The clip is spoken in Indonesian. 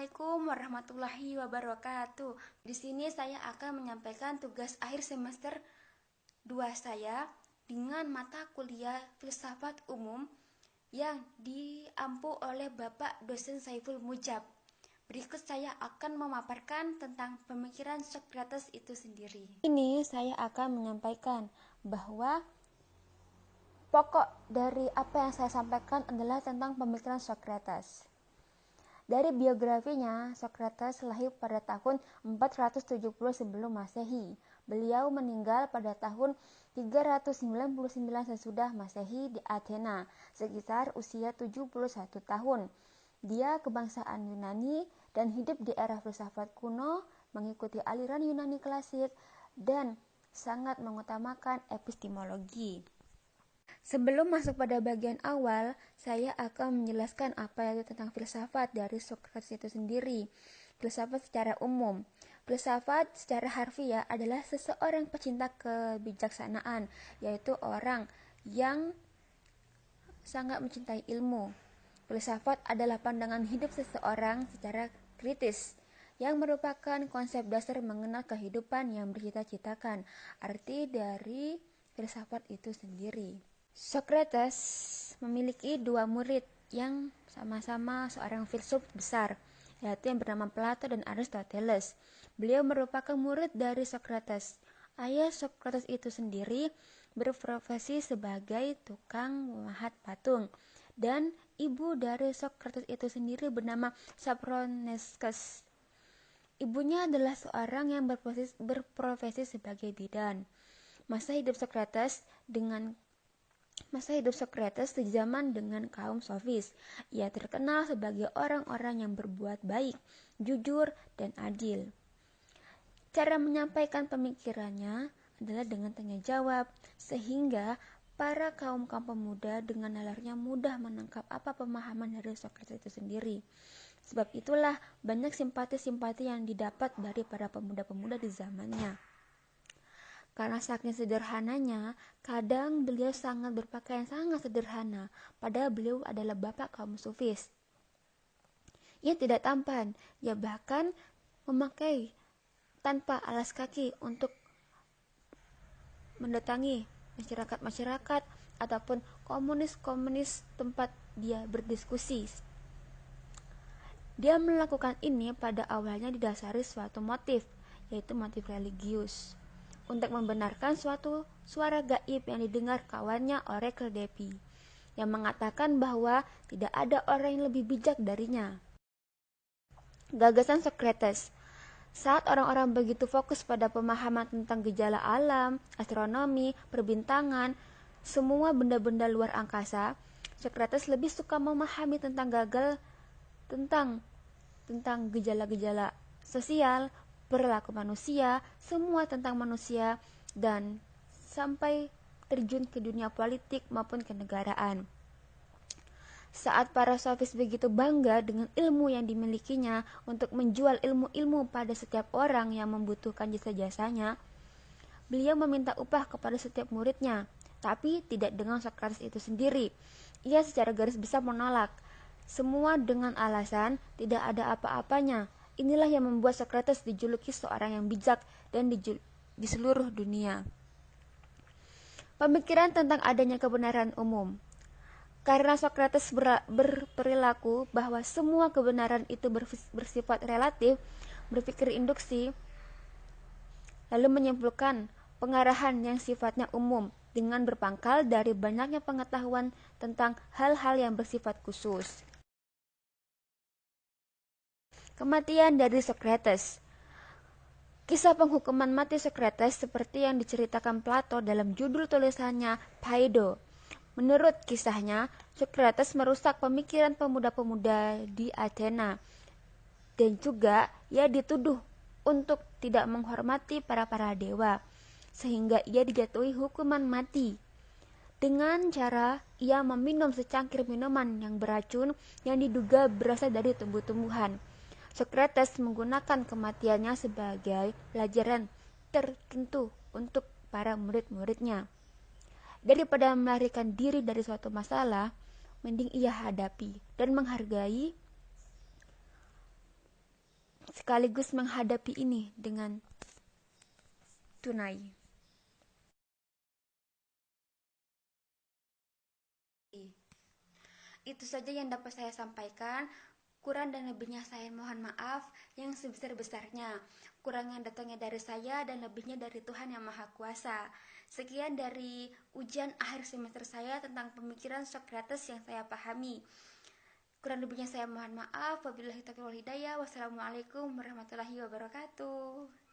Assalamualaikum warahmatullahi wabarakatuh. Di sini saya akan menyampaikan tugas akhir semester 2 saya dengan mata kuliah Filsafat Umum yang diampu oleh Bapak dosen Saiful Mujab. Berikut saya akan memaparkan tentang pemikiran Socrates itu sendiri. Ini saya akan menyampaikan bahwa pokok dari apa yang saya sampaikan adalah tentang pemikiran Socrates. Dari biografinya, Socrates lahir pada tahun 470 sebelum Masehi. Beliau meninggal pada tahun 399 sesudah Masehi di Athena, sekitar usia 71 tahun. Dia kebangsaan Yunani dan hidup di era filsafat kuno, mengikuti aliran Yunani klasik dan sangat mengutamakan epistemologi. Sebelum masuk pada bagian awal, saya akan menjelaskan apa itu tentang filsafat dari Socrates itu sendiri. Filsafat secara umum. Filsafat secara harfiah adalah seseorang pecinta kebijaksanaan, yaitu orang yang sangat mencintai ilmu. Filsafat adalah pandangan hidup seseorang secara kritis, yang merupakan konsep dasar mengenal kehidupan yang bercita-citakan. Arti dari filsafat itu sendiri. Socrates memiliki dua murid yang sama-sama seorang filsuf besar, yaitu yang bernama Plato dan Aristoteles. Beliau merupakan murid dari Socrates. Ayah Socrates itu sendiri berprofesi sebagai tukang memahat patung, dan ibu dari Socrates itu sendiri bernama Sophroniscus. Ibunya adalah seorang yang berprofesi sebagai bidan. Masa hidup Socrates sejaman dengan kaum sofis. Ia terkenal sebagai orang-orang yang berbuat baik, jujur, dan adil. Cara menyampaikan pemikirannya adalah dengan tanya jawab, sehingga para kaum pemuda dengan nalarnya mudah menangkap apa pemahaman dari Socrates itu sendiri. Sebab itulah banyak simpati-simpati yang didapat dari para pemuda-pemuda di zamannya. Karena saking sederhananya, kadang beliau sangat berpakaian sangat sederhana, padahal beliau adalah bapak kaum sufis. Ia tidak tampan, ia bahkan memakai tanpa alas kaki untuk mendatangi masyarakat-masyarakat ataupun komunis-komunis tempat dia berdiskusi. Dia melakukan ini pada awalnya didasari suatu motif, yaitu motif religius, untuk membenarkan suatu suara gaib yang didengar kawannya Oracle Delphi, yang mengatakan bahwa tidak ada orang yang lebih bijak darinya. Gagasan Socrates. Saat orang-orang begitu fokus pada pemahaman tentang gejala alam, astronomi, perbintangan, semua benda-benda luar angkasa, Socrates lebih suka memahami tentang gejala-gejala sosial, perilaku manusia, semua tentang manusia, dan sampai terjun ke dunia politik maupun kenegaraan. Saat para sofis begitu bangga dengan ilmu yang dimilikinya untuk menjual ilmu-ilmu pada setiap orang yang membutuhkan jasa-jasanya, beliau meminta upah kepada setiap muridnya, tapi tidak dengan Socrates itu sendiri. Ia secara garis besar menolak, semua dengan alasan tidak ada apa-apanya. Inilah yang membuat Socrates dijuluki seorang yang bijak dan di seluruh dunia. Pemikiran tentang adanya kebenaran umum. Karena Socrates berperilaku bahwa semua kebenaran itu bersifat relatif, berpikir induksi, lalu menyimpulkan pengarahan yang sifatnya umum dengan berpangkal dari banyaknya pengetahuan tentang hal-hal yang bersifat khusus. Kematian dari Socrates. Kisah penghukuman mati Socrates seperti yang diceritakan Plato dalam judul tulisannya Phaedo. Menurut kisahnya, Socrates merusak pemikiran pemuda-pemuda di Athena, dan juga ia dituduh untuk tidak menghormati para dewa, sehingga ia dijatuhi hukuman mati. Dengan cara ia meminum secangkir minuman yang beracun yang diduga berasal dari tumbuh-tumbuhan. Socrates menggunakan kematiannya sebagai pelajaran tertentu untuk para murid-muridnya. Daripada melarikan diri dari suatu masalah, mending ia hadapi dan menghargai sekaligus menghadapi ini dengan tunai. Itu saja yang dapat saya sampaikan. Kurang dan lebihnya saya mohon maaf yang sebesar-besarnya. Kurangnya datangnya dari saya dan lebihnya dari Tuhan Yang Maha Kuasa. Sekian dari ujian akhir semester saya tentang pemikiran Socrates yang saya pahami. Kurang lebihnya saya mohon maaf. Wabillahi taufiq wal hidayah. Wassalamualaikum warahmatullahi wabarakatuh.